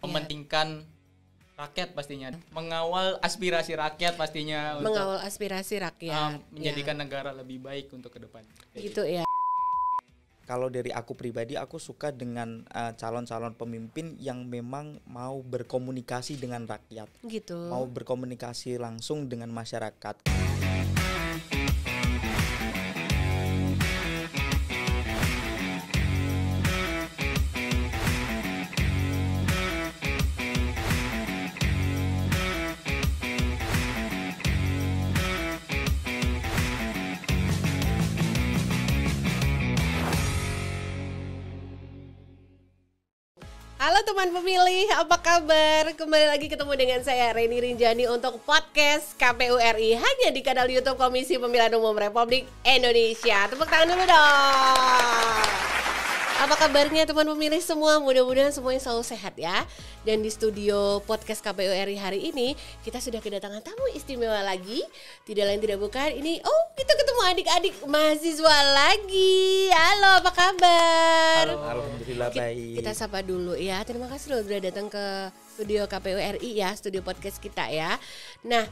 mementingkan rakyat pastinya, mengawal aspirasi rakyat pastinya, mengawal aspirasi rakyat, menjadikan negara lebih baik untuk ke depan. Gitu ya. Kalau dari aku pribadi, aku suka dengan calon-calon pemimpin yang memang mau berkomunikasi dengan rakyat, gitu. Mau berkomunikasi langsung dengan masyarakat. Halo teman pemilih, apa kabar? Kembali lagi ketemu dengan saya Reni Rinjani untuk podcast KPU RI hanya di kanal YouTube Komisi Pemilihan Umum Republik Indonesia. Tepuk tangan dulu dong. Apa kabarnya teman pemilih semua? Mudah-mudahan semuanya selalu sehat ya. Dan di studio podcast KPU RI hari ini kita sudah kedatangan tamu istimewa lagi. Tidak lain tidak bukan ini. Oh, kita ketemu adik-adik mahasiswa lagi. Halo, apa kabar? Halo. Alhamdulillah baik. Kita sapa dulu ya. Terima kasih loh sudah datang ke studio KPU RI ya, studio podcast kita ya. Nah,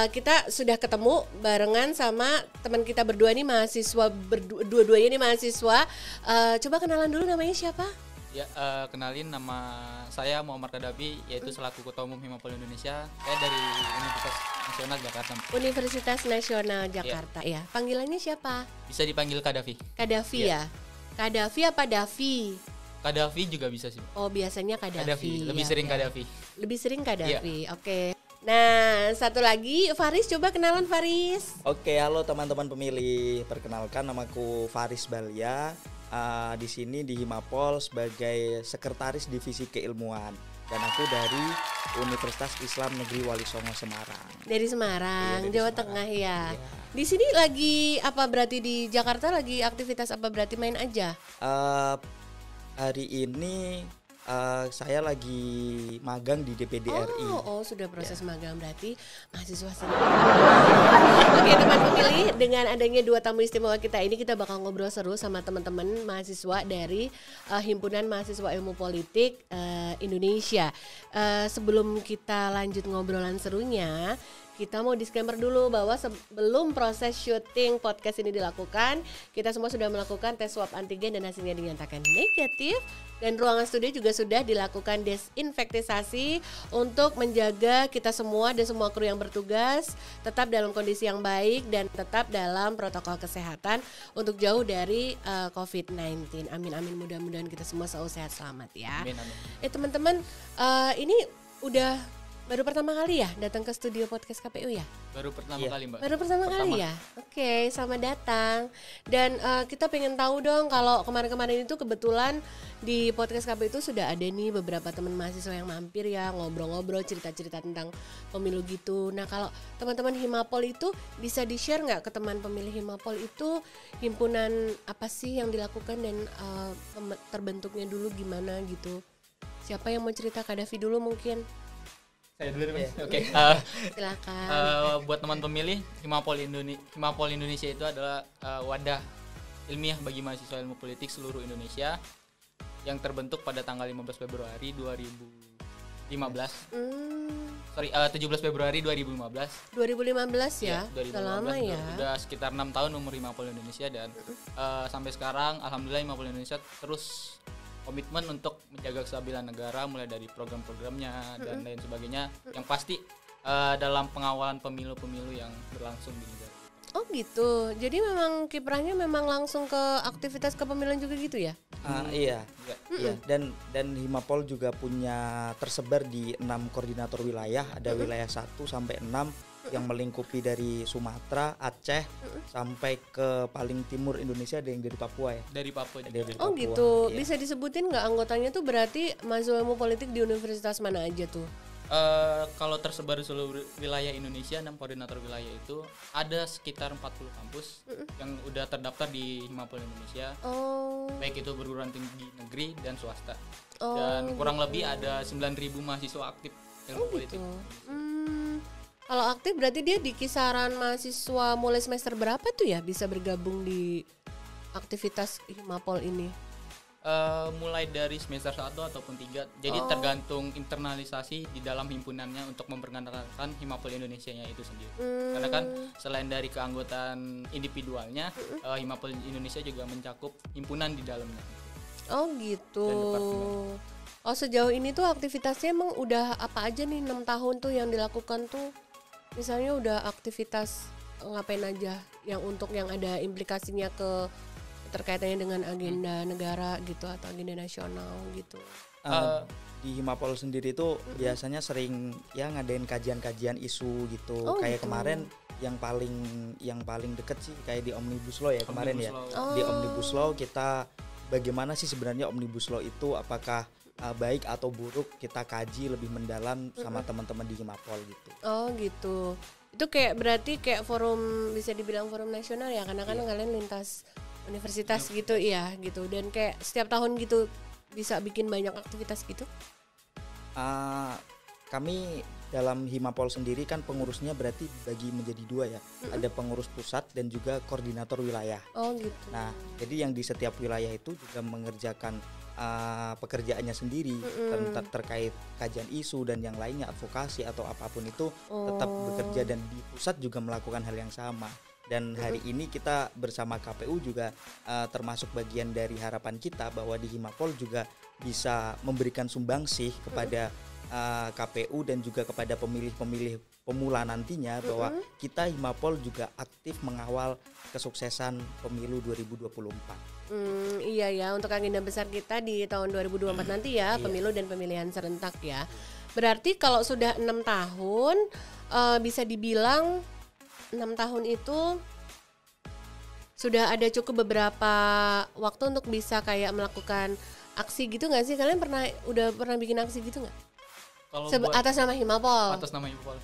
kita sudah ketemu barengan sama teman kita berdua nih, mahasiswa dua-duanya nih mahasiswa. Coba kenalan dulu, namanya siapa? Ya, kenalin, nama saya Muhammad Kadafi, yaitu selaku Ketua Umum Himapol Indonesia. Saya dari Universitas Nasional Jakarta. Universitas Nasional Jakarta ya. Panggilannya siapa? Bisa dipanggil Kadafi. Kadafi ya. Kadafi apa Davi? Kadafi juga bisa sih. Oh, biasanya Kadafi. Lebih ya, sering ya. Kadafi. Lebih sering Kadafi. Oke. Nah, satu lagi Faris, coba kenalan Faris. Oke, halo teman-teman pemilih. Perkenalkan, namaku Faris Balia. Di sini di Himapol sebagai sekretaris divisi keilmuan, dan aku dari Universitas Islam Negeri Wali Songo Semarang. Dari Semarang, Iya, dari Jawa Semarang. Tengah ya. Iya. Di sini lagi apa, berarti di Jakarta lagi aktivitas apa, berarti main aja? Hari ini saya lagi magang di DPD RI. Oh, sudah proses magang, berarti mahasiswa seni. Oke teman pemilih, dengan adanya dua tamu istimewa kita ini, kita bakal ngobrol seru sama teman-teman mahasiswa dari Himpunan Mahasiswa Ilmu Politik Indonesia. Sebelum kita lanjut ngobrolan serunya, kita mau disclaimer dulu bahwa sebelum proses syuting podcast ini dilakukan, kita semua sudah melakukan tes swab antigen dan hasilnya dinyatakan negatif. Dan ruangan studio juga sudah dilakukan desinfektisasi untuk menjaga kita semua dan semua kru yang bertugas tetap dalam kondisi yang baik dan tetap dalam protokol kesehatan untuk jauh dari COVID-19. Amin amin, mudah-mudahan kita semua selalu sehat selamat ya. Amin, amin. Teman-teman, ini udah baru pertama kali ya datang ke studio podcast KPU ya? Baru pertama Iya. kali, Mbak. Baru pertama kali ya? Oke, selamat datang. Dan kita pengen tahu dong, kalau kemarin-kemarin itu kebetulan di podcast KPU itu sudah ada nih beberapa teman mahasiswa yang mampir ya, ngobrol-ngobrol, cerita-cerita tentang pemilu gitu. Nah, kalau teman-teman Himapol itu bisa di-share nggak ke teman pemilih Himapol itu himpunan apa sih yang dilakukan dan terbentuknya dulu gimana gitu? Siapa yang mau cerita? Kadafi dulu mungkin. Saya dulu, Mas. Iya. Oke. Silakan. Buat teman pemilih, Himapol Indonesia itu adalah wadah ilmiah bagi mahasiswa ilmu politik seluruh Indonesia yang terbentuk pada tanggal 15 Februari 2015. 17 Februari 2015. 2015 ya? 2015, Udah lama ya? Udah sekitar 6 tahun umur Himapol Indonesia, dan sampai sekarang alhamdulillah Himapol Indonesia terus komitmen untuk menjaga kestabilan negara, mulai dari program-programnya dan lain sebagainya, yang pasti dalam pengawalan pemilu-pemilu yang berlangsung di negara. Oh gitu, jadi memang kiprahnya memang langsung ke aktivitas kepemiluan juga gitu ya? Iya. Dan Himapol juga punya tersebar di 6 koordinator wilayah, ada wilayah 1 sampai 6 yang melingkupi dari Sumatera, Aceh sampai ke paling timur Indonesia, ada yang dari Papua ya. Dari Papua. Oh Papua, gitu, iya. bisa disebutin nggak anggotanya tuh, berarti mahasiswa ilmu politik di universitas mana aja tuh? Kalau tersebar di seluruh wilayah Indonesia, 6 koordinator wilayah itu ada sekitar 40 kampus yang udah terdaftar di Himapol Indonesia. Baik itu perguruan tinggi negeri dan swasta. Dan kurang lebih ada 9.000 mahasiswa aktif ilmu politik. Kalau aktif berarti dia di kisaran mahasiswa mulai semester berapa tuh ya bisa bergabung di aktivitas Himapol ini? Mulai dari semester 1 ataupun 3. Jadi tergantung internalisasi di dalam himpunannya untuk memperkenalkan Himapol Indonesianya itu sendiri. Karena kan selain dari keanggotaan individualnya, Himapol Indonesia juga mencakup himpunan di dalamnya. Oh gitu. Oh sejauh ini tuh aktivitasnya emang udah apa aja nih 6 tahun tuh yang dilakukan tuh? Misalnya udah aktivitas ngapain aja yang untuk yang ada implikasinya ke terkaitannya dengan agenda negara gitu atau agenda nasional gitu. Di Himapol sendiri tuh biasanya sering ya ngadain kajian-kajian isu gitu. Kayak kemarin yang paling deket sih kayak di Omnibus Law ya kemarin ya. Di Omnibus Law kita bagaimana sih sebenarnya Omnibus Law itu, apakah baik atau buruk, kita kaji lebih mendalam sama teman-teman di Himapol gitu. Oh gitu. Itu kayak berarti kayak forum, bisa dibilang forum nasional ya, karena kan kalian lintas universitas gitu ya gitu, dan kayak setiap tahun gitu bisa bikin banyak aktivitas gitu. Kami dalam Himapol sendiri kan pengurusnya berarti dibagi menjadi 2 ya. Ada pengurus pusat dan juga koordinator wilayah. Oh gitu. Nah, jadi yang di setiap wilayah itu juga mengerjakan pekerjaannya sendiri terkait kajian isu dan yang lainnya, advokasi atau apapun itu tetap bekerja, dan di pusat juga melakukan hal yang sama. Dan hari ini kita bersama KPU juga termasuk bagian dari harapan kita bahwa di Himapol juga bisa memberikan sumbangsih kepada KPU dan juga kepada pemilih-pemilih pemula nantinya, bahwa kita Himapol juga aktif mengawal kesuksesan pemilu 2024. Iya ya, untuk agenda besar kita di tahun 2024 nanti ya, pemilu dan pemilihan serentak ya. Berarti kalau sudah 6 tahun bisa dibilang 6 tahun itu sudah ada cukup beberapa waktu untuk bisa kayak melakukan aksi gitu nggak sih? Kalian udah pernah bikin aksi gitu nggak? Atas nama Himapol. Atas nama Himapol.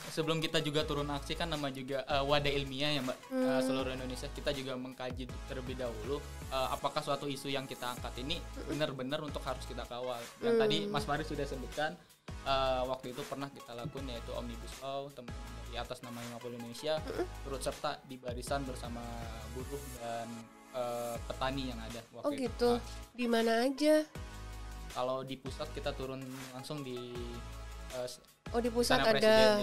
Sebelum kita juga turun aksi kan, nama juga wadah ilmiah ya Mbak, seluruh Indonesia, kita juga mengkaji terlebih dahulu apakah suatu isu yang kita angkat ini benar-benar untuk harus kita kawal. Yang tadi Mas Faris sudah sebutkan, waktu itu pernah kita lakukan yaitu Omnibus Law, teman-teman di atas nama Himapol Indonesia turut serta di barisan bersama buruh dan petani yang ada waktu itu. Gitu. Di mana aja? Kalau di pusat kita turun langsung di di pusat ada.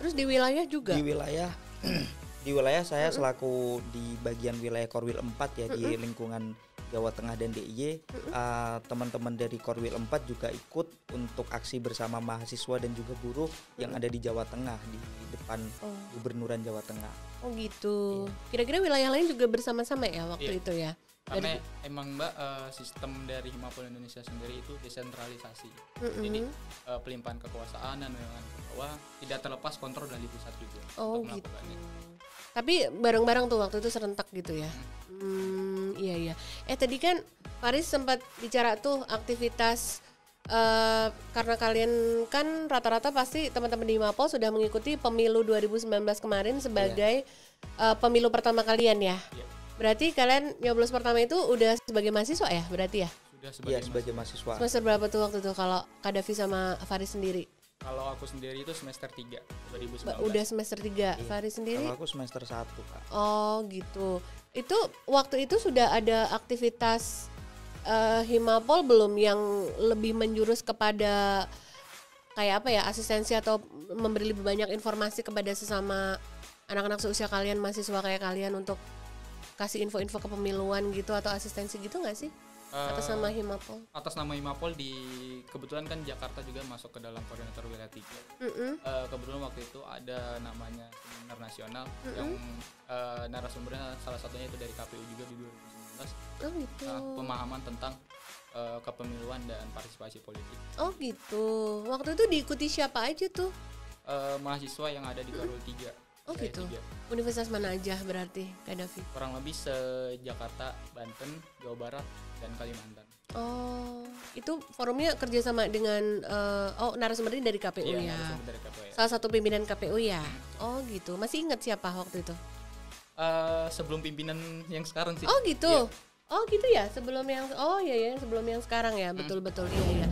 Terus di wilayah juga? Di wilayah saya selaku di bagian wilayah Korwil 4 ya, di lingkungan Jawa Tengah dan DIY. Teman-teman dari Korwil 4 juga ikut untuk aksi bersama mahasiswa dan juga buruh yang ada di Jawa Tengah, di depan Gubernuran Jawa Tengah. Oh gitu. Kira-kira wilayah lain juga bersama-sama ya waktu itu ya? Karena emang Mbak, sistem dari Himapol Indonesia sendiri itu desentralisasi. Jadi pelimpahan kekuasaan dan wewenang ke bawah tidak terlepas kontrol dari pusat juga. Oh gitu. Tapi bareng-bareng tuh waktu itu serentak gitu ya. Iya. Tadi kan Faris sempat bicara tuh aktivitas, karena kalian kan rata-rata pasti teman-teman di Himapol sudah mengikuti pemilu 2019 kemarin sebagai pemilu pertama kalian ya. Berarti kalian nyoblos pertama itu udah sebagai mahasiswa ya berarti ya? Sudah sebagai mahasiswa. Semester berapa tuh waktu itu kalau Kak Davi sama Faris sendiri? Kalau aku sendiri itu semester 3 2019. Udah semester 3. Faris sendiri? Kalau aku semester 1 Kak. Oh gitu. Itu waktu itu sudah ada aktivitas Himapol belum yang lebih menjurus kepada kayak apa ya, asistensi atau memberi lebih banyak informasi kepada sesama anak-anak seusia kalian, mahasiswa kayak kalian, untuk kasih info-info kepemiluan gitu atau asistensi gitu nggak sih? Atas nama Himapol? Atas nama Himapol, kebetulan kan Jakarta juga masuk ke dalam koordinator wilayah 3. Kebetulan waktu itu ada namanya seminar nasional yang narasumbernya salah satunya itu dari KPU juga di 2019. Oh gitu. Pemahaman tentang kepemiluan dan partisipasi politik. Oh gitu. Waktu itu diikuti siapa aja tuh? Mahasiswa yang ada di Korwil 3. Oh gitu. Universitas mana aja berarti Kak Davi? Kurang lebih se-Jakarta, Banten, Jawa Barat, dan Kalimantan. Oh, itu forumnya kerjasama dengan narasumbernya dari KPU ya? Narasumber dari KPU ya. Salah satu pimpinan KPU ya? Oh gitu. Masih ingat siapa waktu itu? Sebelum pimpinan yang sekarang sih. Oh gitu. Oh gitu ya, sebelum yang sebelum yang sekarang ya, betul iya.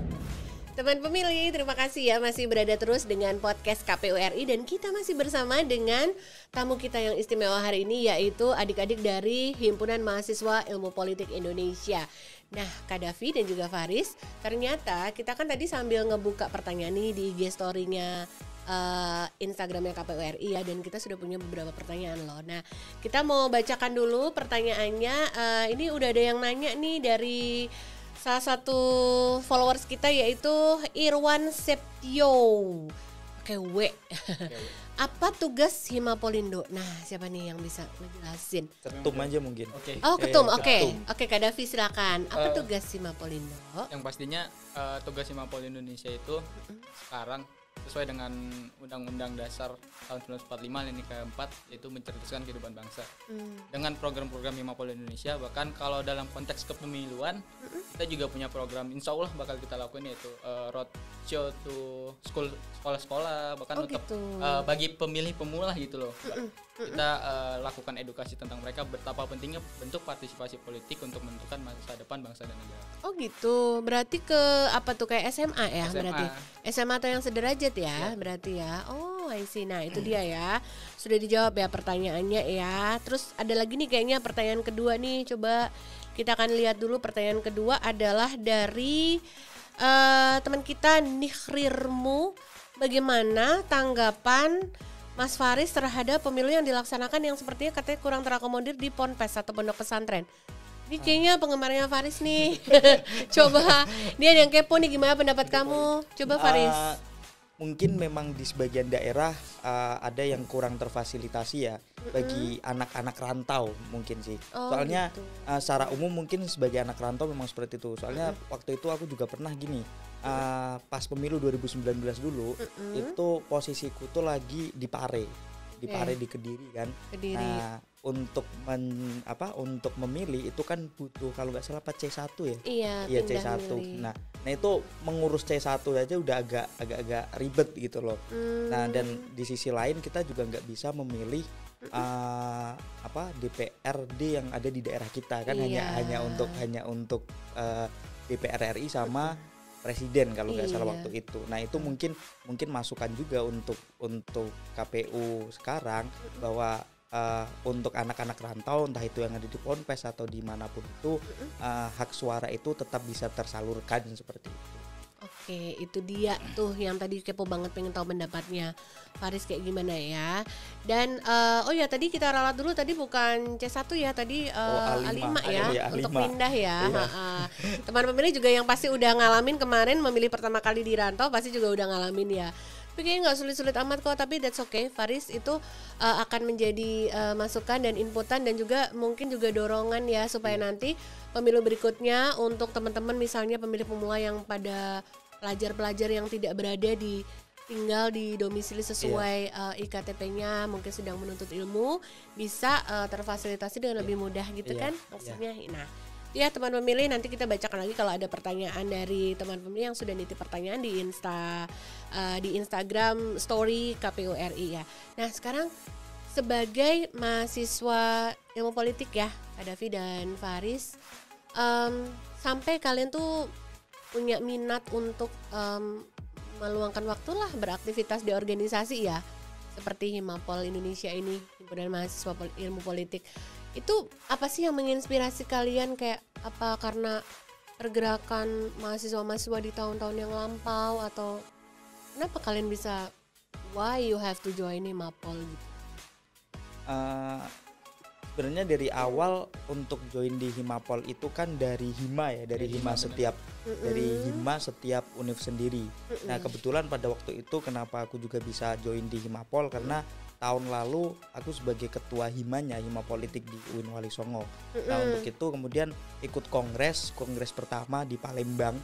Teman pemilih, terima kasih ya masih berada terus dengan podcast KPU RI dan kita masih bersama dengan tamu kita yang istimewa hari ini yaitu adik-adik dari Himpunan Mahasiswa Ilmu Politik Indonesia. Nah, Kak Davi dan juga Faris, ternyata kita kan tadi sambil ngebuka pertanyaan nih di IG story-nya Instagramnya KPU RI ya, dan kita sudah punya beberapa pertanyaan loh. Nah, kita mau bacakan dulu pertanyaannya. Ini udah ada yang nanya nih dari salah satu followers kita yaitu Irwan Septio. Oke, W. Apa tugas Himapolindo? Nah, siapa nih yang bisa ngejelasin? Ketum aja mungkin. Oh, ketum. Oke, Kak Davi silakan. Apa tugas Himapolindo? Yang pastinya tugas Himapolindo Indonesia itu sekarang sesuai dengan Undang-Undang Dasar tahun 1945 ini keempat, yaitu mencerdaskan kehidupan bangsa. Dengan program-program Himapol Indonesia, bahkan kalau dalam konteks kepemiluan, kita juga punya program, insya Allah bakal kita lakukan, yaitu roadshow to sekolah-sekolah, bahkan untuk bagi pemilih pemula gitu loh. Kita lakukan edukasi tentang mereka, betapa pentingnya bentuk partisipasi politik untuk menentukan masa depan bangsa dan negara. Oh gitu, berarti ke apa tuh, kayak SMA ya? SMA. Berarti SMA atau yang sederajat ya, berarti ya. Oh, I see. Nah, itu dia ya. Sudah dijawab ya pertanyaannya ya. Terus ada lagi nih kayaknya pertanyaan kedua nih. Coba kita akan lihat dulu. Pertanyaan kedua adalah dari teman kita Nihrirmu. Bagaimana tanggapan Mas Faris terhadap pemilu yang dilaksanakan yang sepertinya katanya kurang terakomodir di ponpes atau pondok pesantren? Ini kayaknya penggemarnya Faris nih. Coba, dia yang kepo nih, gimana pendapat kamu? Coba Faris. Mungkin memang di sebagian daerah ada yang kurang terfasilitasi ya bagi anak-anak rantau mungkin sih. Soalnya gitu. Secara umum mungkin sebagai anak rantau memang seperti itu. Soalnya waktu itu aku juga pernah gini, pas pemilu 2019 dulu itu posisiku tuh lagi di Pare di Kediri kan. Kediri. Nah, untuk untuk memilih itu kan butuh kalau nggak salah C1 ya. Iya C1. Nah itu mengurus C1 aja udah agak ribet gitu loh. Nah, dan di sisi lain kita juga nggak bisa memilih DPRD yang ada di daerah kita kan, hanya untuk DPR RI sama presiden kalau nggak salah waktu itu. Nah, itu mungkin masukan juga untuk KPU sekarang bahwa untuk anak-anak rantau entah itu yang ada di ponpes atau dimanapun itu hak suara itu tetap bisa tersalurkan seperti itu. Oke, itu dia tuh yang tadi kepo banget pengen tahu pendapatnya Faris kayak gimana ya. Dan tadi kita ralat dulu, tadi bukan C1 ya, tadi A5 ya, untuk pindah ya. Teman pemilih juga yang pasti udah ngalamin kemarin memilih pertama kali di rantau pasti juga udah ngalamin ya. Tapi kayaknya nggak sulit-sulit amat kok, tapi that's okay. Faris itu akan menjadi masukan dan inputan dan juga mungkin juga dorongan ya supaya nanti pemilu berikutnya untuk teman-teman misalnya pemilih pemula yang pada pelajar-pelajar yang tidak berada tinggal di domisili sesuai IKTP-nya, mungkin sedang menuntut ilmu, bisa terfasilitasi dengan lebih mudah gitu kan maksudnya. Nah, ya teman pemilih, nanti kita bacakan lagi kalau ada pertanyaan dari teman pemilih yang sudah nitip pertanyaan di Instagram story KPU RI ya. Nah, sekarang sebagai mahasiswa ilmu politik ya, Kak Davi dan Faris, sampai kalian tuh punya minat untuk meluangkan waktu lah beraktivitas di organisasi ya, seperti Himapol Indonesia ini, Himpunan Mahasiswa Ilmu Politik. Itu apa sih yang menginspirasi kalian? Kayak apa, karena pergerakan mahasiswa-mahasiswa di tahun-tahun yang lampau, atau kenapa kalian bisa, why you have to join Himapol gitu? Sebenarnya dari awal untuk join di Himapol itu kan dari Hima ya, dari Hima setiap univ sendiri. Nah, kebetulan pada waktu itu kenapa aku juga bisa join di Himapol karena tahun lalu aku sebagai ketua Himanya, Hima Politik di UIN Wali Songo. Nah, untuk itu kemudian ikut kongres pertama di Palembang.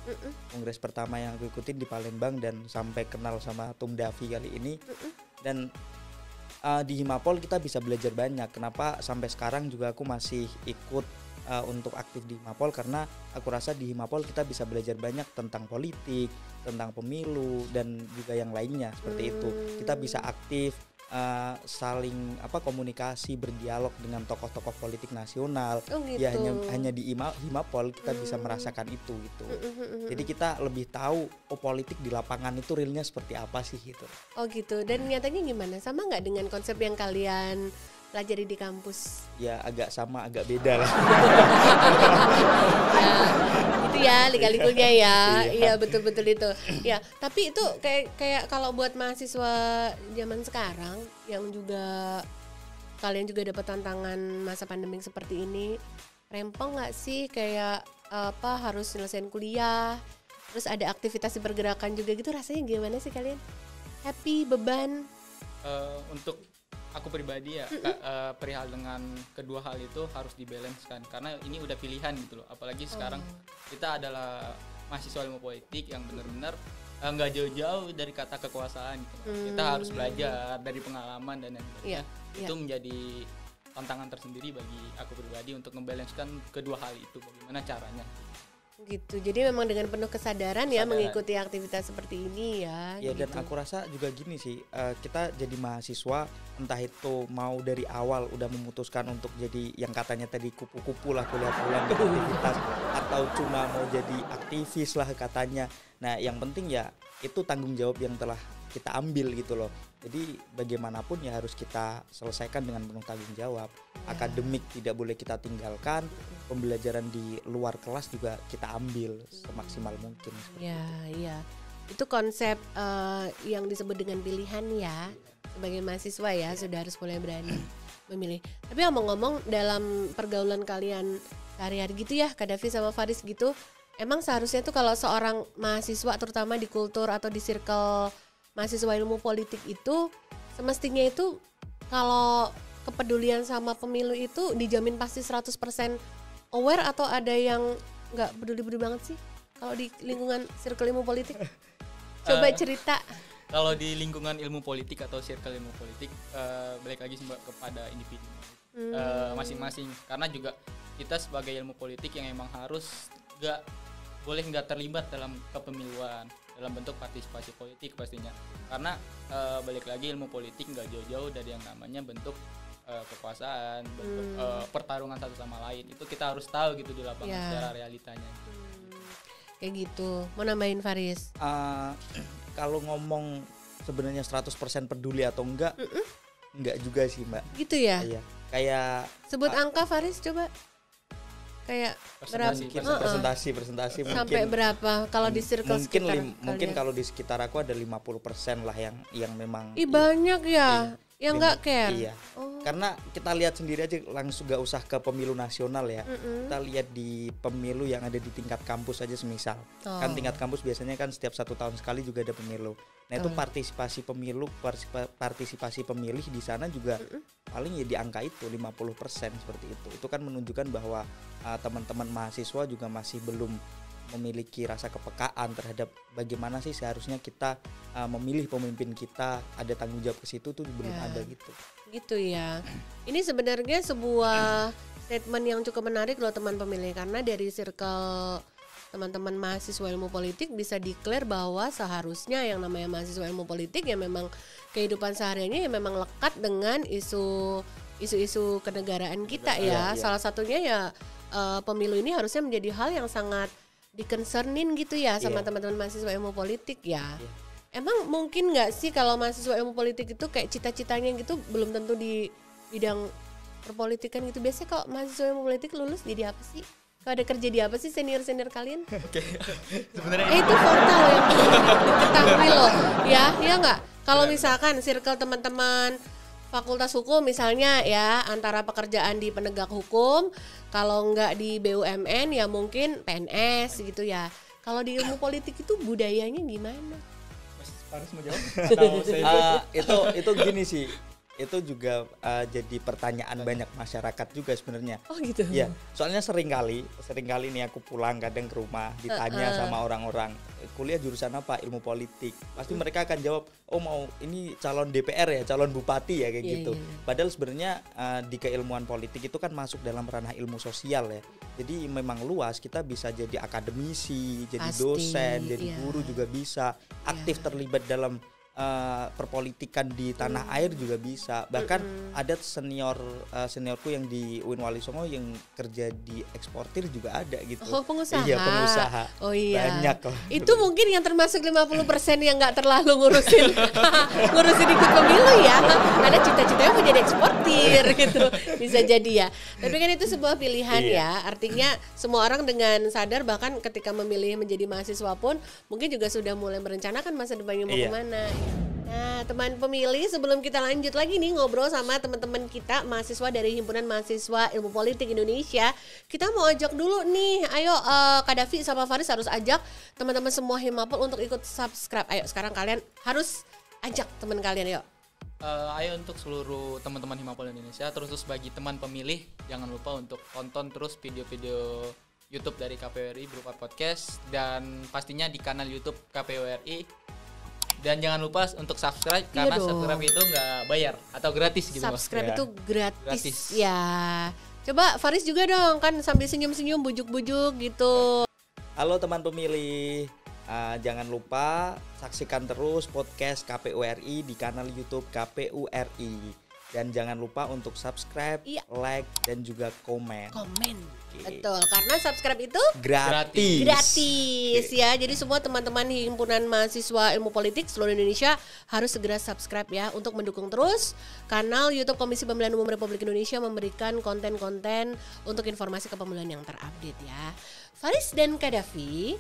Kongres pertama yang aku ikutin di Palembang dan sampai kenal sama Tum Davi kali ini. Dan di Himapol kita bisa belajar banyak. Kenapa sampai sekarang juga aku masih ikut untuk aktif di Himapol, karena aku rasa di Himapol kita bisa belajar banyak tentang politik, tentang pemilu dan juga yang lainnya seperti itu. Kita bisa aktif saling komunikasi, berdialog dengan tokoh-tokoh politik nasional. gitu. Ya hanya di Himapol kita bisa merasakan itu gitu. Jadi kita lebih tahu politik di lapangan itu realnya seperti apa sih gitu. Oh gitu. Dan nyatanya gimana? Sama nggak dengan konsep yang kalian pelajari di kampus? Ya agak sama, agak beda lah. Ya, itu ya lika-likunya ya. Iya betul-betul itu. Ya, tapi itu kayak kalau buat mahasiswa zaman sekarang yang juga kalian juga dapat tantangan masa pandemi seperti ini, rempong nggak sih kayak harus nyelesain kuliah, terus ada aktivitas di pergerakan juga gitu, rasanya gimana sih kalian? Happy, beban? Untuk aku pribadi ya, perihal dengan kedua hal itu harus dibalancekan karena ini udah pilihan gitu loh. Apalagi sekarang kita adalah mahasiswa ilmu politik yang benar-benar nggak jauh-jauh dari kata kekuasaan gitu. Kita harus belajar dari pengalaman dan lain-lainnya. Itu menjadi tantangan tersendiri bagi aku pribadi untuk membalancekan kedua hal itu, bagaimana caranya. Gitu. Jadi memang dengan penuh kesadaran ya mengikuti aktivitas seperti ini ya. Ya gitu. Dan aku rasa juga gini sih, kita jadi mahasiswa entah itu mau dari awal udah memutuskan untuk jadi yang katanya tadi kupu-kupu lah kuliah pulang di aktivitas atau cuma mau jadi aktivis lah katanya. Nah yang penting ya itu tanggung jawab yang telah kita ambil gitu loh. Jadi bagaimanapun ya harus kita selesaikan dengan penuh tanggung jawab. Akademik tidak boleh kita tinggalkan, pembelajaran di luar kelas juga kita ambil semaksimal mungkin. Iya. Itu konsep yang disebut dengan pilihan ya. Sebagai mahasiswa ya sudah harus mulai berani memilih. Tapi ngomong-ngomong dalam pergaulan kalian sehari-hari gitu ya, Kak Davi sama Faris gitu, emang seharusnya tuh kalau seorang mahasiswa terutama di kultur atau di circle mahasiswa ilmu politik itu semestinya itu kalau kepedulian sama pemilu itu dijamin pasti 100% aware atau ada yang nggak peduli-peduli banget sih kalau di lingkungan circle ilmu politik? Coba cerita. Kalau di lingkungan ilmu politik atau circle ilmu politik, balik lagi kepada individu masing-masing. Karena juga kita sebagai ilmu politik yang emang harus nggak terlibat dalam kepemiluan dalam bentuk partisipasi politik pastinya. Karena balik lagi ilmu politik nggak jauh-jauh dari yang namanya bentuk kekuasaan, bentuk pertarungan satu sama lain. Itu kita harus tahu gitu di lapangan secara realitanya. Kayak gitu. Mau nambahin Faris? Kalau ngomong sebenarnya 100% peduli atau enggak juga sih Mbak. Gitu ya? Iya. Kayak sebut angka Faris coba. Kayak presentasi mungkin sampai berapa kalau di circle mungkin kalau di sekitar aku ada 50% lah yang memang banyak ya yang nggak care. Iya. Karena kita lihat sendiri aja langsung gak usah ke pemilu nasional ya. Kita lihat di pemilu yang ada di tingkat kampus aja semisal. Kan tingkat kampus biasanya kan setiap 1 tahun sekali juga ada pemilu. Nah itu partisipasi pemilih di sana juga paling ya di angka itu 50% seperti itu. Itu kan menunjukkan bahwa teman-teman mahasiswa juga masih belum memiliki rasa kepekaan terhadap bagaimana sih seharusnya kita memilih pemimpin kita, ada tanggung jawab ke situ tuh belum ada gitu. Gitu ya. Ini sebenarnya sebuah statement yang cukup menarik loh teman pemilih, karena dari circle teman-teman mahasiswa ilmu politik bisa declare bahwa seharusnya yang namanya mahasiswa ilmu politik ya memang kehidupan sehariannya ya memang lekat dengan isu-isu kenegaraan kita ya. Salah satunya ya pemilu ini harusnya menjadi hal yang sangat dikonsernin gitu ya sama teman-teman mahasiswa ilmu politik ya. Emang mungkin nggak sih kalau mahasiswa ilmu politik itu kayak cita-citanya gitu belum tentu di bidang perpolitikan gitu. Biasanya kalau mahasiswa ilmu politik lulus jadi apa sih? Kalau ada kerja di apa sih senior-senior kalian? Oke. Sebenarnya itu fakta loh yang diketahui loh. Ya nggak? Kalau misalkan circle teman-teman Fakultas Hukum misalnya ya, antara pekerjaan di penegak hukum, kalau nggak di BUMN ya mungkin PNS gitu ya. Kalau di ilmu politik itu budayanya gimana? Mas Faris mau jawab? Itu gini sih. Itu juga jadi pertanyaan banyak masyarakat juga sebenarnya. Oh gitu. Ya, soalnya sering kali nih aku pulang kadang ke rumah ditanya sama orang-orang, kuliah jurusan apa? Ilmu politik. Pasti mereka akan jawab, "Oh, mau ini calon DPR ya, calon bupati ya," kayak gitu. Padahal sebenarnya di keilmuan politik itu kan masuk dalam ranah ilmu sosial ya. Jadi memang luas, kita bisa jadi akademisi, jadi dosen, jadi guru juga bisa, aktif terlibat dalam perpolitikan di tanah air juga bisa. Bahkan ada seniorku yang di UIN Wali Songo yang kerja di eksportir juga ada gitu. Oh, pengusaha. Iya, pengusaha. Oh iya. Banyak loh. Itu mungkin yang termasuk 50% yang nggak terlalu ngurusin ikut pemilu ya. Karena cita-citanya mau jadi eksportir gitu. Bisa jadi ya. Tapi kan itu sebuah pilihan ya. Artinya semua orang dengan sadar bahkan ketika memilih menjadi mahasiswa pun mungkin juga sudah mulai merencanakan masa depannya mau kemana. Nah, teman pemilih, sebelum kita lanjut lagi nih ngobrol sama teman-teman kita mahasiswa dari Himpunan Mahasiswa Ilmu Politik Indonesia, kita mau ajak dulu nih, ayo Kak Davi sama Faris harus ajak teman-teman semua Himapol untuk ikut subscribe. Ayo sekarang kalian harus ajak teman kalian, yuk. Ayo untuk seluruh teman-teman Himapol Indonesia, terus bagi teman pemilih jangan lupa untuk tonton terus video-video YouTube dari KPU RI berupa podcast dan pastinya di kanal YouTube KPU RI. Dan jangan lupa untuk subscribe karena subscribe itu nggak bayar atau gratis gitu. Subscribe itu gratis ya. Coba Faris juga dong, kan sambil senyum-senyum bujuk-bujuk gitu. Halo teman pemilih, jangan lupa saksikan terus podcast KPU RI di kanal YouTube KPU RI. Dan jangan lupa untuk subscribe, like, dan juga komen. Betul, karena subscribe itu gratis ya. Jadi semua teman-teman Himpunan Mahasiswa Ilmu Politik seluruh Indonesia harus segera subscribe ya untuk mendukung terus kanal YouTube Komisi Pemilihan Umum Republik Indonesia memberikan konten-konten untuk informasi kepemiluan yang terupdate ya. Faris dan Kak Davi,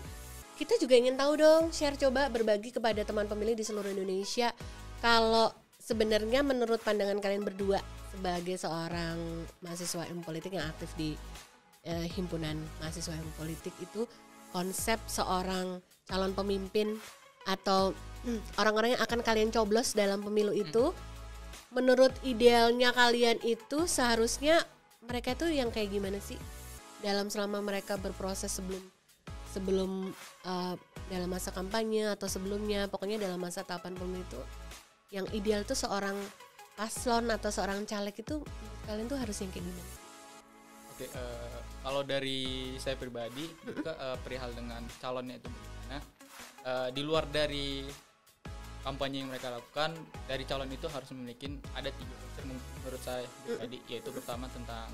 kita juga ingin tahu dong, share coba berbagi kepada teman pemilih di seluruh Indonesia kalau sebenarnya menurut pandangan kalian berdua sebagai seorang mahasiswa ilmu politik yang aktif di Himpunan Mahasiswa Ilmu Politik itu konsep seorang calon pemimpin atau orang-orang yang akan kalian coblos dalam pemilu itu menurut idealnya kalian itu seharusnya mereka itu yang kayak gimana sih dalam selama mereka berproses sebelum dalam masa kampanye atau sebelumnya, pokoknya dalam masa tahapan pemilu itu yang ideal tuh seorang paslon atau seorang caleg itu kalian tuh harus yang kayak gimana? Oke, kalau dari saya pribadi juga perihal dengan calonnya itu bagaimana. Di luar dari kampanye yang mereka lakukan, dari calon itu harus memiliki ada 3 unsur menurut saya pribadi, yaitu pertama tentang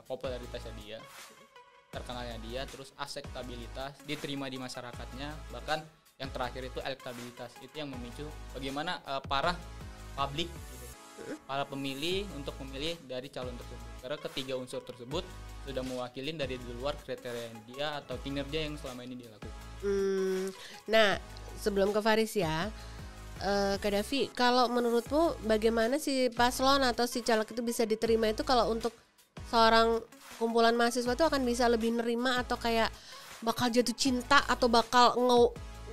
popularitasnya dia, terkenalnya dia, terus akseptabilitas, diterima di masyarakatnya, bahkan yang terakhir itu elektabilitas. Itu yang memicu bagaimana para publik gitu, para pemilih untuk memilih dari calon tersebut. Karena ketiga unsur tersebut sudah mewakili dari di luar kriteria dia atau kinerja yang selama ini dia lakukan. Nah, sebelum ke Faris ya, Kak Davi, kalau menurutmu bagaimana si paslon atau si caleg itu bisa diterima itu kalau untuk seorang kumpulan mahasiswa itu akan bisa lebih nerima atau kayak bakal jatuh cinta atau bakal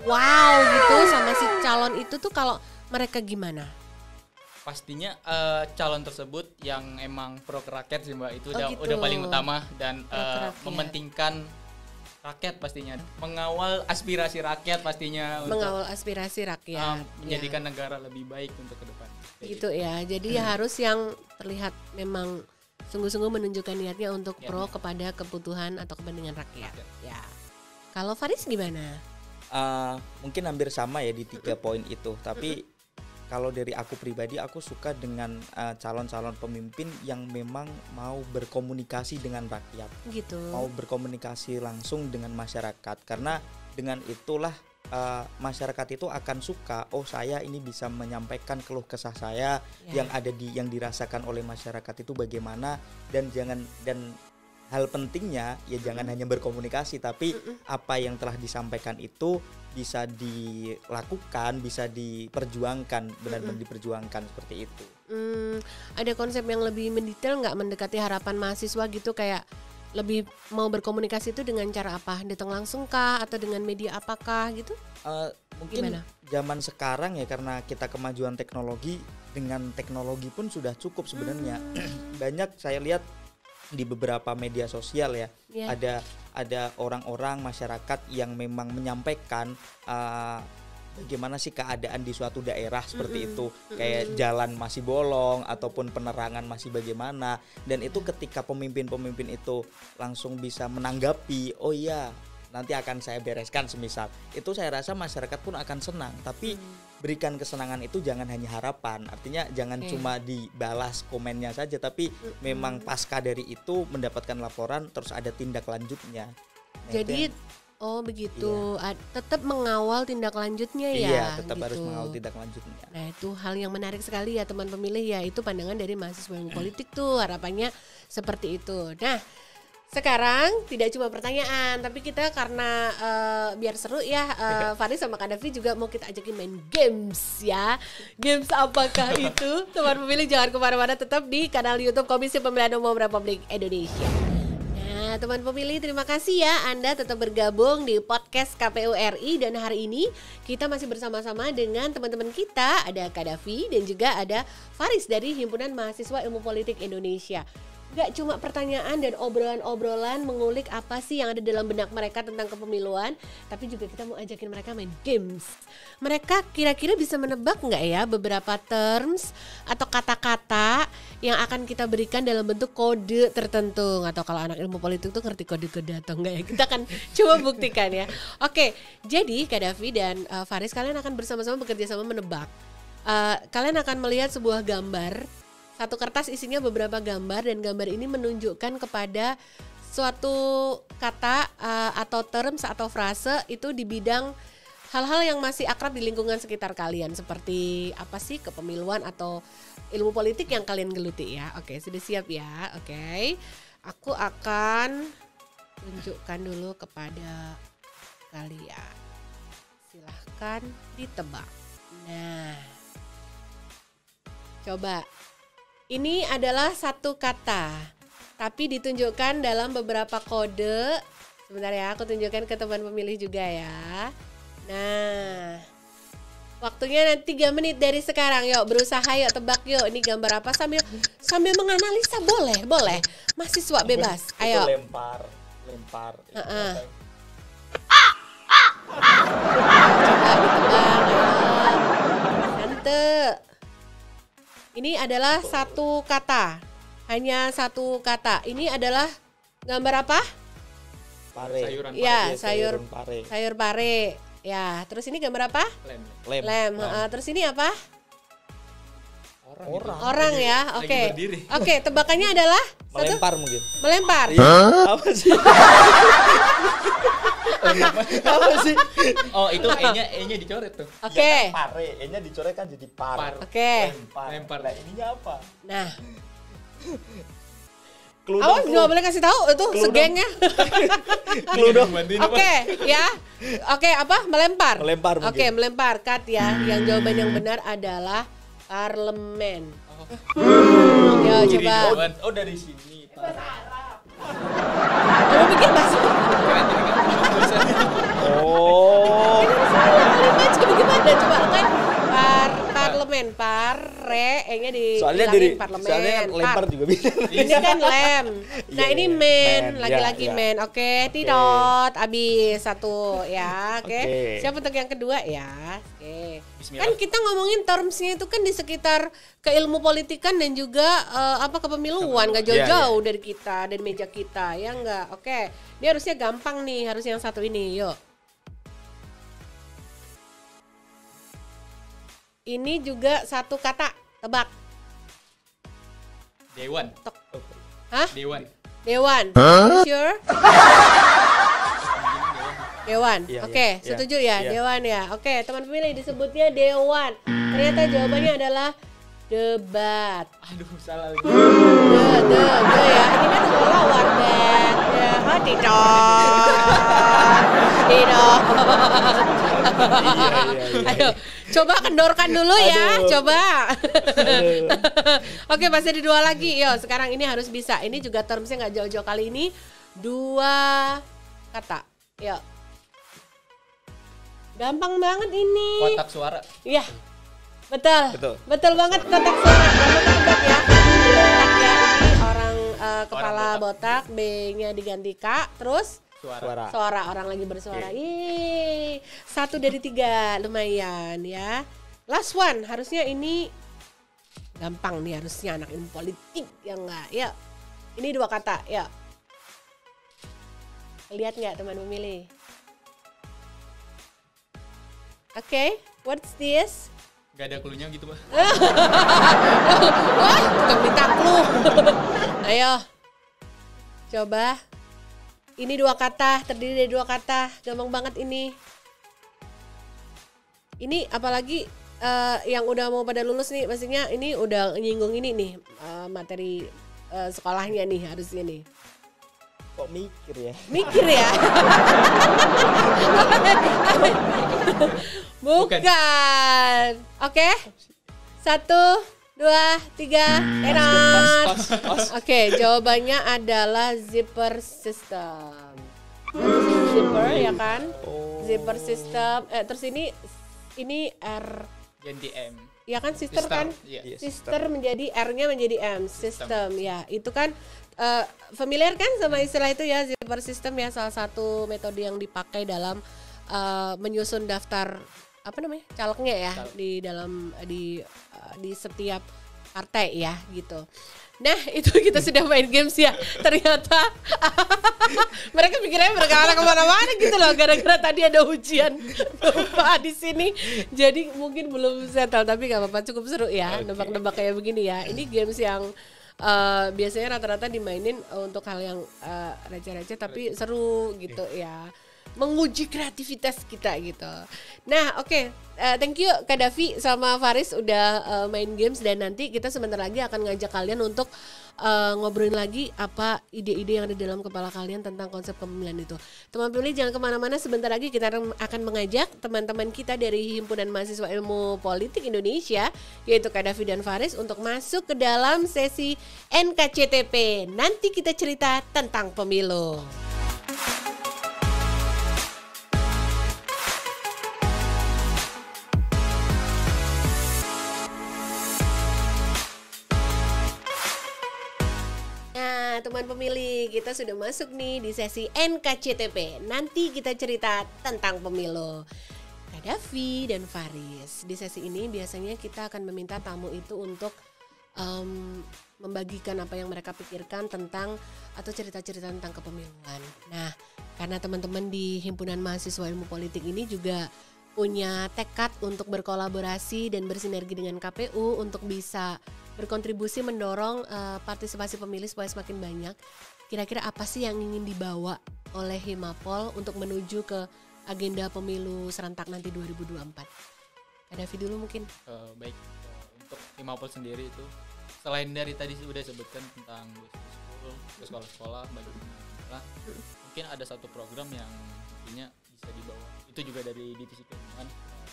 wow gitu sama si calon itu tuh kalau mereka gimana? Pastinya calon tersebut yang emang pro rakyat sih Mbak, itu udah paling utama dan mementingkan rakyat pastinya, mengawal aspirasi rakyat pastinya, mengawal aspirasi rakyat, menjadikan negara lebih baik untuk ke depan. Gitu ya, jadi harus yang terlihat memang sungguh-sungguh menunjukkan niatnya untuk pro kepada kebutuhan atau kepentingan rakyat. Ya. Kalau Faris gimana? Mungkin hampir sama ya di 3 poin itu, tapi kalau dari aku pribadi aku suka dengan calon-calon pemimpin yang memang mau berkomunikasi dengan rakyat, gitu. Mau berkomunikasi langsung dengan masyarakat, karena dengan itulah masyarakat itu akan suka, oh saya ini bisa menyampaikan keluh kesah saya yang dirasakan oleh masyarakat itu bagaimana, dan hal pentingnya ya jangan hanya berkomunikasi, tapi apa yang telah disampaikan itu bisa dilakukan, bisa diperjuangkan, benar-benar diperjuangkan seperti itu. Ada konsep yang lebih mendetail nggak mendekati harapan mahasiswa gitu, kayak lebih mau berkomunikasi itu dengan cara apa? Datang langsung kah atau dengan media apakah gitu? Mungkin zaman sekarang ya, karena kita kemajuan teknologi, dengan teknologi pun sudah cukup sebenarnya. Banyak saya lihat di beberapa media sosial ya, ada orang-orang masyarakat yang memang menyampaikan bagaimana sih keadaan di suatu daerah seperti itu, kayak jalan masih bolong ataupun penerangan masih bagaimana, dan itu ketika pemimpin-pemimpin itu langsung bisa menanggapi, oh iya nanti akan saya bereskan semisal, itu saya rasa masyarakat pun akan senang. Tapi berikan kesenangan itu jangan hanya harapan. Artinya jangan cuma dibalas komennya saja, tapi memang pasca dari itu mendapatkan laporan terus ada tindak lanjutnya. Nah, jadi begitu. Tetap mengawal tindak lanjutnya ya. Iya, tetap gitu. harus mengawal tindak lanjutnya. Nah, itu hal yang menarik sekali ya teman pemilih ya. Itu pandangan dari mahasiswa ilmu politik tuh, harapannya seperti itu. Nah, sekarang tidak cuma pertanyaan, tapi kita karena biar seru ya, Faris sama Kak Davi juga mau kita ajakin main games ya. Games apakah itu? Teman pemilih jangan kemana-mana, tetap di kanal YouTube Komisi Pemilihan Umum Republik Indonesia. Nah, teman pemilih terima kasih ya Anda tetap bergabung di podcast KPU RI, dan hari ini kita masih bersama-sama dengan teman-teman kita, ada Kak Davi dan juga ada Faris dari Himpunan Mahasiswa Ilmu Politik Indonesia. Gak cuma pertanyaan dan obrolan-obrolan mengulik apa sih yang ada dalam benak mereka tentang kepemiluan, tapi juga kita mau ajakin mereka main games. Mereka kira-kira bisa menebak nggak ya beberapa terms atau kata-kata yang akan kita berikan dalam bentuk kode tertentu? Atau kalau anak ilmu politik tuh ngerti kode-kode atau enggak ya? Kita akan coba buktikan ya. Oke, jadi Kak Davi dan Faris, kalian akan bersama-sama bekerja sama menebak. Kalian akan melihat sebuah gambar. Satu kertas isinya beberapa gambar, dan gambar ini menunjukkan kepada suatu kata atau terms atau frase itu di bidang hal-hal yang masih akrab di lingkungan sekitar kalian. Seperti apa sih kepemiluan atau ilmu politik yang kalian geluti ya. Oke, sudah siap ya. Oke, aku akan tunjukkan dulu kepada kalian. Silahkan ditebak. Nah, coba. Ini adalah satu kata, tapi ditunjukkan dalam beberapa kode. Sebentar ya, aku tunjukkan ke teman pemilih juga ya. Nah, waktunya nanti 3 menit dari sekarang. Yuk, berusaha yuk, tebak yuk. Ini gambar apa, sambil menganalisa boleh. Mahasiswa bebas. Ayo. Lempar. Coba ditebak. Tante. Ini adalah satu kata, hanya satu kata. Ini adalah gambar apa? Pare. Sayuran. Ya, Sayur pare. sayur pare. Ya, terus ini gambar apa? Lem. Terus ini apa? Orang ya. Oke. Oke, tebakannya adalah Melempar mungkin. Melempar. Apa sih? Apa sih? Oh, itu E-nya dicoret tuh. Oke. Ya kan pare, E-nya dicoret kan jadi par. Oke. Lempar. Nah, ininya apa? Nah. Clue Awas nggak boleh kasih tahu itu segengnya. Oke, ya. Oke, apa? Melempar. Melempar mungkin. Oke, melempar. Cut ya. Yang jawaban yang benar adalah parlemen. Ya, coba. Oh, dari sini. Kamu pikir bahasa? Oh. Gimana? Coba kan parlemen, pare, E-nya Soalnya parlemen. Soalnya kan lempar juga bisa. Ini kan lem. Nah, ini men, laki-laki ya. men. Oke, tidot, habis satu ya. Oke. Siapa untuk yang kedua ya? Oke. Kan kita ngomongin termsnya itu kan di sekitar keilmu politikan dan juga kepemiluan, nggak jauh-jauh dari kita, dari meja kita, ya nggak? Oke. Ini harusnya gampang nih, harus yang satu ini. Yuk. Ini juga satu kata, tebak. Dewan. Hah? Dewan. Sure? Dewan. Iya, Oke, iya, setuju ya? iya. Dewan ya. Oke, teman pemilih disebutnya dewan. Ternyata jawabannya adalah debat. Aduh, salah lagi. De ya. Ini kan sekolah warnet. Ya, tidak. Ayo, coba kendorkan dulu ya. Coba. Oke, masih ada 2 lagi. Yo, sekarang ini harus bisa. Ini juga termsnya nggak jauh-jauh kali ini. 2 kata. Yuk. Gampang banget ini. Kotak suara. Iya. Betul banget kotak suara. Kamu tebak ya. Kotak ya, ini orang kepala botak, B-nya diganti K, terus suara orang lagi bersuara. Yeay. 1 dari 3, lumayan ya. Last one, harusnya ini gampang nih, harusnya anak ilmu politik ya enggak? Ya. Ini 2 kata, ya. Lihat nggak teman pemilih? Oke, what's this? Gak ada cluenya gitu, Mbak. Wah, tukang minta clue. Ayo. Coba. Ini 2 kata, terdiri dari 2 kata. Gampang banget ini. Ini apalagi yang udah mau pada lulus nih, maksudnya ini udah nyinggung ini nih materi sekolahnya nih harusnya nih. Kok mikir ya? Mikir ya? Bukan. Oke. 1, 2, 3, enak. Oke, jawabannya adalah zipper system. Zipper ya kan? Zipper system. Terus ini R jadi M. Ya kan sister kan? Yeah. Sister menjadi R-nya menjadi M. System ya. Itu kan familiar kan sama istilah itu ya, zipper system ya, salah satu metode yang dipakai dalam menyusun daftar apa namanya? Calegnya ya di dalam di setiap partai ya gitu. Nah, itu kita sudah main games ya. Ternyata mereka pikirnya berkelana kemana-mana gitu loh. Gara-gara tadi ada ujian Bapak di sini. Jadi mungkin belum settle, tapi gak apa-apa, cukup seru ya. Nebak-nebak kayak begini ya. Ini games yang biasanya rata-rata dimainin untuk hal yang receh-receh tapi seru gitu ya. Menguji kreativitas kita gitu. Nah, oke. Thank you Kak Davi sama Faris udah main games, dan nanti kita sebentar lagi akan ngajak kalian untuk ngobrolin lagi apa ide-ide yang ada dalam kepala kalian tentang konsep kepemilian itu. Teman pemilih jangan kemana-mana, sebentar lagi kita akan mengajak teman-teman kita dari Himpunan Mahasiswa Ilmu Politik Indonesia, yaitu Kak Davi dan Faris, untuk masuk ke dalam sesi NKCTP. Nanti kita cerita tentang pemilu. Teman pemilih, kita sudah masuk nih di sesi NKCTP. Nanti kita cerita tentang pemilu. Kak Davi dan Faris, di sesi ini biasanya kita akan meminta tamu itu untuk membagikan apa yang mereka pikirkan tentang atau cerita-cerita tentang kepemiluan. Nah, karena teman-teman di Himpunan Mahasiswa Ilmu Politik ini juga punya tekad untuk berkolaborasi dan bersinergi dengan KPU untuk bisa berkontribusi mendorong partisipasi pemilih supaya semakin banyak. Kira-kira apa sih yang ingin dibawa oleh Himapol untuk menuju ke agenda pemilu serentak nanti 2024? Kak Davi dulu mungkin. Baik, untuk Himapol sendiri itu selain dari tadi sudah sebutkan tentang ke sekolah-sekolah bagaimana, mungkin ada satu program yang intinya bisa dibawa. Itu juga dari divisi keilmuan,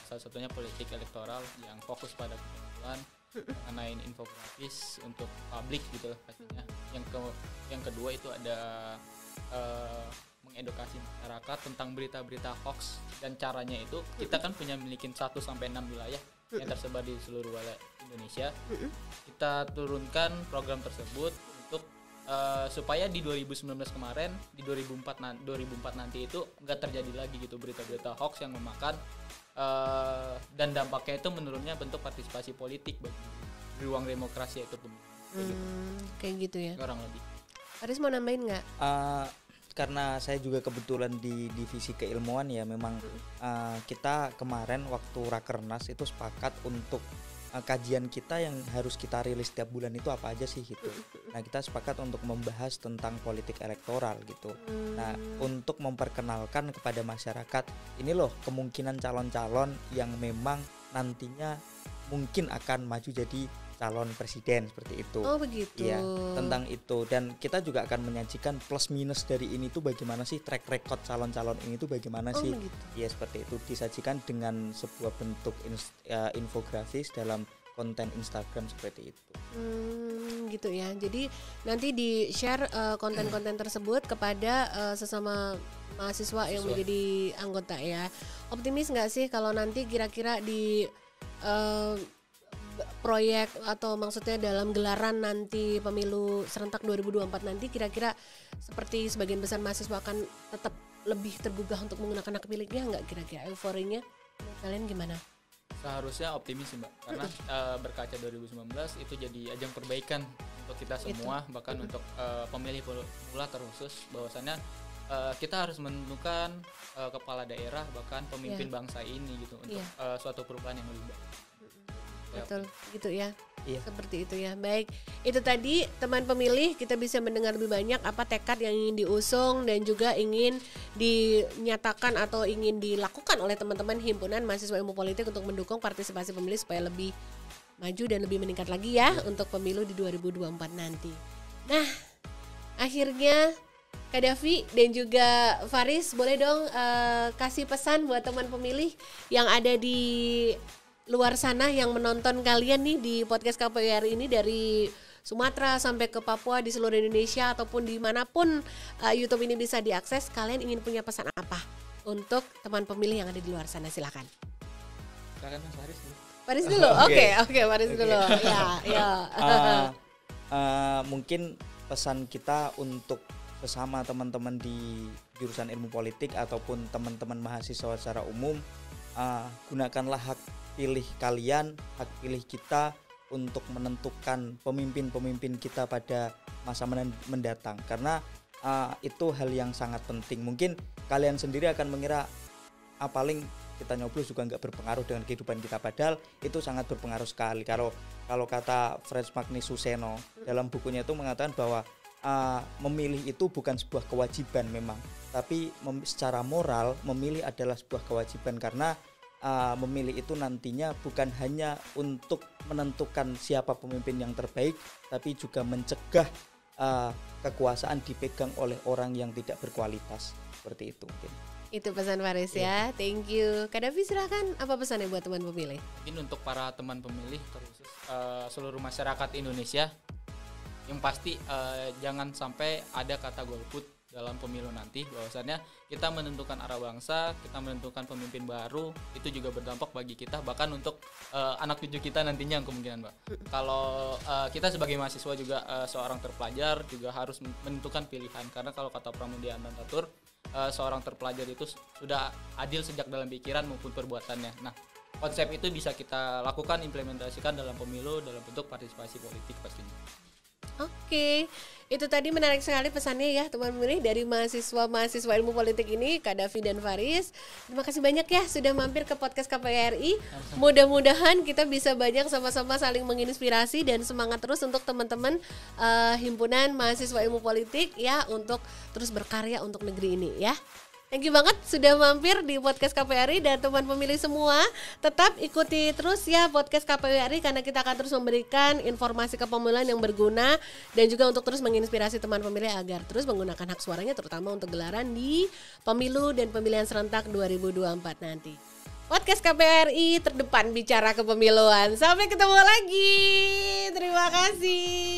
salah satunya politik elektoral yang fokus pada kepemiluan, mengenai infografis untuk publik gitu pastinya. Yang kedua itu ada mengedukasi masyarakat tentang berita-berita hoax, dan caranya itu kita kan memiliki 1 sampai 6 wilayah yang tersebar di seluruh wilayah Indonesia. Kita turunkan program tersebut untuk supaya di 2019 kemarin, di 2004 nanti itu nggak terjadi lagi gitu berita-berita hoax yang memakan dan dampaknya itu menurunnya bentuk partisipasi politik bagi ruang demokrasi itu kayak gitu ya. Orang lebih. Faris mau nambahin nggak? Karena saya juga kebetulan di divisi keilmuan ya, memang kita kemarin waktu Rakernas itu sepakat untuk kajian kita yang harus kita rilis setiap bulan itu apa aja sih gitu. Nah, kita sepakat untuk membahas tentang politik elektoral gitu. Nah, untuk memperkenalkan kepada masyarakat, ini loh kemungkinan calon-calon yang memang nantinya mungkin akan maju jadi calon presiden seperti itu. Oh begitu. Ya, tentang itu. Dan kita juga akan menyajikan plus minus dari ini tuh bagaimana sih, track record calon-calon ini tuh bagaimana sih. Begitu. Ya seperti itu, disajikan dengan sebuah bentuk infografis dalam konten Instagram seperti itu. Gitu ya. Jadi nanti di share konten-konten tersebut kepada sesama mahasiswa yang menjadi anggota ya. Optimis nggak sih kalau nanti kira-kira di proyek atau maksudnya dalam gelaran nanti pemilu serentak 2024 nanti, kira-kira seperti sebagian besar mahasiswa akan tetap lebih tergugah untuk menggunakan hak pilihnya nggak, kira-kira euforinya kalian gimana? Seharusnya optimis sih Mbak, karena berkaca 2019 itu jadi ajang perbaikan untuk kita semua, bahkan untuk pemilih pemula terkhusus, bahwasannya kita harus menentukan kepala daerah bahkan pemimpin bangsa ini gitu untuk suatu perubahan yang lebih baik. Betul, gitu ya. Iya. Seperti itu ya. Baik, itu tadi teman pemilih, kita bisa mendengar lebih banyak apa tekad yang ingin diusung dan juga ingin dinyatakan atau ingin dilakukan oleh teman-teman Himpunan Mahasiswa Ilmu Politik untuk mendukung partisipasi pemilih supaya lebih maju dan lebih meningkat lagi ya untuk pemilu di 2024 nanti. Nah, akhirnya Kak Davi dan juga Faris boleh dong kasih pesan buat teman pemilih yang ada di luar sana yang menonton kalian nih di podcast KPU RI ini dari Sumatera sampai ke Papua di seluruh Indonesia ataupun dimanapun YouTube ini bisa diakses. Kalian ingin punya pesan apa untuk teman pemilih yang ada di luar sana? Silakan. Silakan Mas Faris dulu. Faris dulu. Oke, Faris dulu. Ya. Mungkin pesan kita untuk sesama teman-teman di jurusan ilmu politik ataupun teman-teman mahasiswa secara umum, gunakanlah hak pilih kalian, hak pilih kita untuk menentukan pemimpin-pemimpin kita pada masa mendatang, karena itu hal yang sangat penting. Mungkin kalian sendiri akan mengira paling kita nyoblos juga nggak berpengaruh dengan kehidupan kita, padahal itu sangat berpengaruh sekali. Kalau kata Frans Magnus Suseno dalam bukunya itu mengatakan bahwa memilih itu bukan sebuah kewajiban memang, tapi secara moral memilih adalah sebuah kewajiban, karena memilih itu nantinya bukan hanya untuk menentukan siapa pemimpin yang terbaik, tapi juga mencegah kekuasaan dipegang oleh orang yang tidak berkualitas. Seperti itu mungkin. Itu pesan Faris ya. Thank you. Kak Davi silakan, apa pesannya buat teman pemilih? Mungkin untuk para teman pemilih terkhusus seluruh masyarakat Indonesia, yang pasti jangan sampai ada kata golput dalam pemilu nanti. Bahwasannya kita menentukan arah bangsa, kita menentukan pemimpin baru, itu juga berdampak bagi kita, bahkan untuk anak cucu kita nantinya kemungkinan, Mbak. Kalau kita sebagai mahasiswa juga seorang terpelajar juga harus menentukan pilihan, karena kalau kata Pramudia Anantatur, seorang terpelajar itu sudah adil sejak dalam pikiran maupun perbuatannya. Nah, konsep itu bisa kita lakukan, implementasikan dalam pemilu dalam bentuk partisipasi politik pastinya. Oke, itu tadi menarik sekali pesannya ya teman pemilih dari mahasiswa ilmu politik ini, Kak Davi dan Faris. Terima kasih banyak ya sudah mampir ke podcast KPU RI. Mudah-mudahan kita bisa banyak sama-sama saling menginspirasi dan semangat terus untuk teman-teman Himpunan Mahasiswa Ilmu Politik ya, untuk terus berkarya untuk negeri ini ya. Thank you banget sudah mampir di podcast KPU RI, dan teman pemilih semua tetap ikuti terus ya podcast KPU RI, karena kita akan terus memberikan informasi kepemiluan yang berguna dan juga untuk terus menginspirasi teman pemilih agar terus menggunakan hak suaranya, terutama untuk gelaran di pemilu dan pemilihan serentak 2024 nanti. Podcast KPU RI terdepan bicara kepemiluan. Sampai ketemu lagi. Terima kasih.